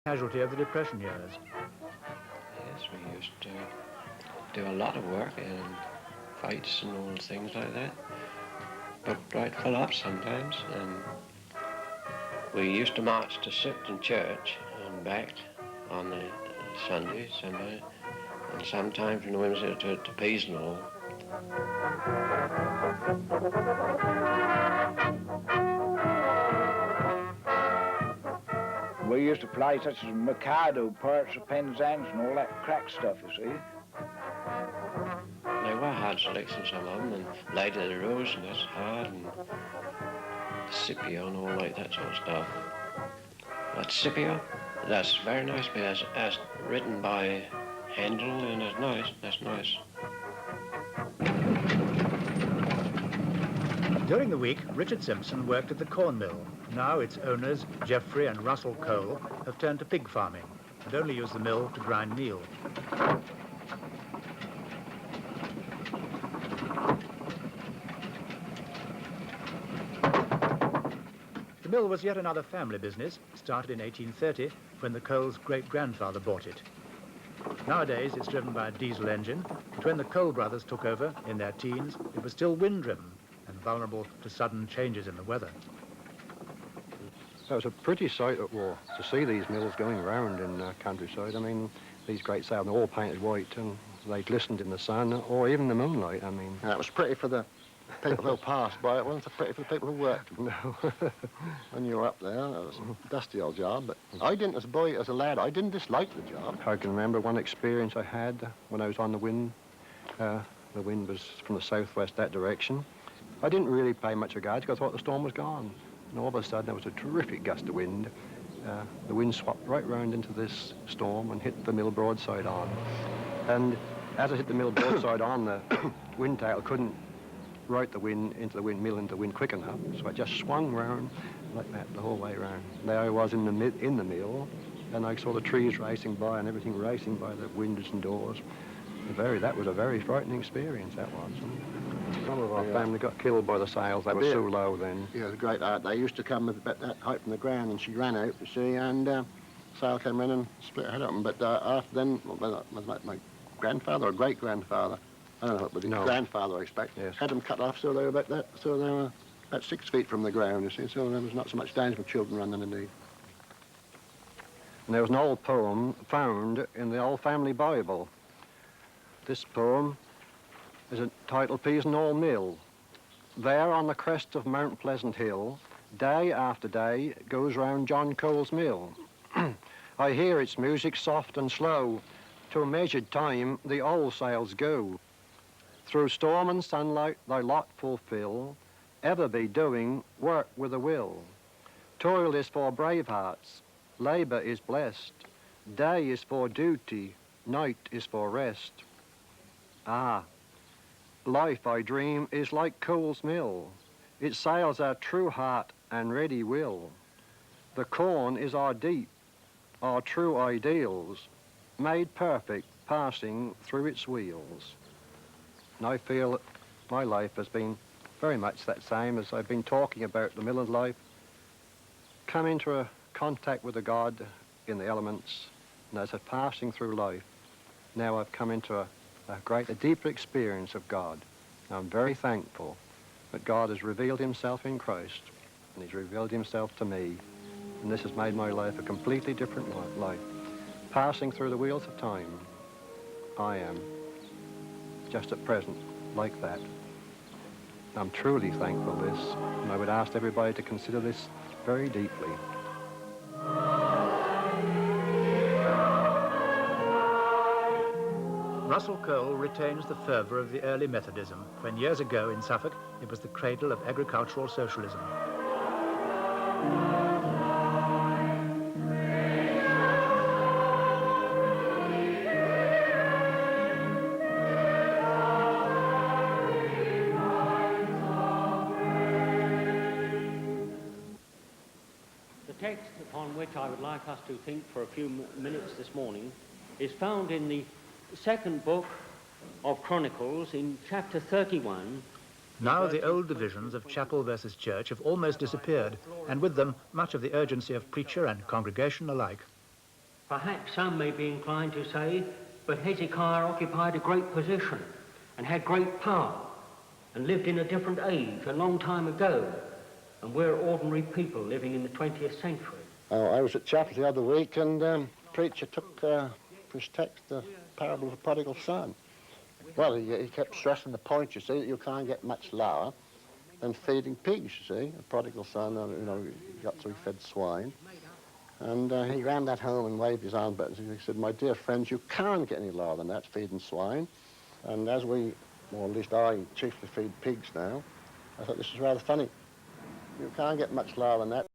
Casualty of the Depression years. Yes, we used to do a lot of work in fights and all things like that. But right full up sometimes, and we used to march to Sipton Church and back on the Sunday, and sometimes from the Wednesday to Peasenhall. We used to play such as Mikado, Parts of Penzance and all that crack stuff, you see. They were hard selections, some of them, and Lady of the Rose, and that's hard, and Scipio and all like that sort of stuff. But Scipio, that's very nice, but as written by Handel, and that's nice. During the week, Richard Simpson worked at the corn mill. Now its owners, Geoffrey and Russell Cole, have turned to pig farming and only use the mill to grind meal. The mill was yet another family business, started in 1830 when the Coles' great-grandfather bought it. Nowadays it's driven by a diesel engine, but when the Cole brothers took over in their teens, it was still wind-driven and vulnerable to sudden changes in the weather. So it's a pretty sight at war to see these mills going round in countryside. I mean, these great sails, all painted white, and they glistened in the sun or even the moonlight. I mean, yeah, it was pretty for the people who passed by. It wasn't so pretty for the people who worked. no. When you were up there, it was a dusty old job. But I didn't, as a boy, as a lad, I didn't dislike the job. I can remember one experience I had when I was on the wind. The wind was from the southwest that direction. I didn't really pay much regard because I thought the storm was gone. And all of a sudden there was a terrific gust of wind. The wind swapped right round into this storm and hit the mill broadside on. And as it hit the mill broadside on, the wind tail couldn't right the wind into the windmill into the wind quick enough, so it just swung round like that the whole way round. There I was in the mill, and I saw the trees racing by and everything racing by the windows and doors. That was a very frightening experience, that was. Some of our family got killed by the sails. They were so low then. Yeah, it was great art. They used to come about that height from the ground, and she ran out, you see, and sail came in and split her head open. But after then, well, my grandfather or great-grandfather, I don't know, but his grandfather, I expect, had them cut off so they were about 6 feet from the ground, you see, so there was not so much danger for children running underneath. And there was an old poem found in the old family Bible. This poem is entitled Peasenhall Mill. There on the crest of Mount Pleasant Hill, day after day goes round John Cole's mill. I hear its music soft and slow, to a measured time the old sails go. Through storm and sunlight thy lot fulfill, ever be doing work with a will. Toil is for brave hearts, labour is blessed, day is for duty, night is for rest. Ah, life, I dream, is like Cole's mill. It sails our true heart and ready will. The corn is our deep, our true ideals, made perfect, passing through its wheels. And I feel that my life has been very much that same as I've been talking about the miller's life. Come into a contact with the God in the elements, and as I'm passing through life, now I've come into a deeper experience of God. I'm very thankful that God has revealed himself in Christ, and he's revealed himself to me, and this has made my life a completely different life. Passing through the wheels of time, I am, just at present, like that. I'm truly thankful for this, and I would ask everybody to consider this very deeply. Russell Cole retains the fervour of the early Methodism, when years ago in Suffolk it was the cradle of agricultural socialism. The text upon which I would like us to think for a few minutes this morning is found in the second book of Chronicles in chapter 31. Now the old divisions of chapel versus church have almost disappeared, and with them much of the urgency of preacher and congregation alike. Perhaps some may be inclined to say, but Hezekiah occupied a great position and had great power and lived in a different age a long time ago, and we're ordinary people living in the 20th century. Oh, I was at chapel the other week, and the preacher took for his text the parable of the prodigal son. Well, he kept stressing the point, you see, that you can't get much lower than feeding pigs, you see. A prodigal son, you know, got to be fed swine. And he ran that home and waved his arm buttons. He said, my dear friends, you can't get any lower than that, feeding swine. And as we, or at least I, chiefly feed pigs now, I thought this is rather funny. You can't get much lower than that.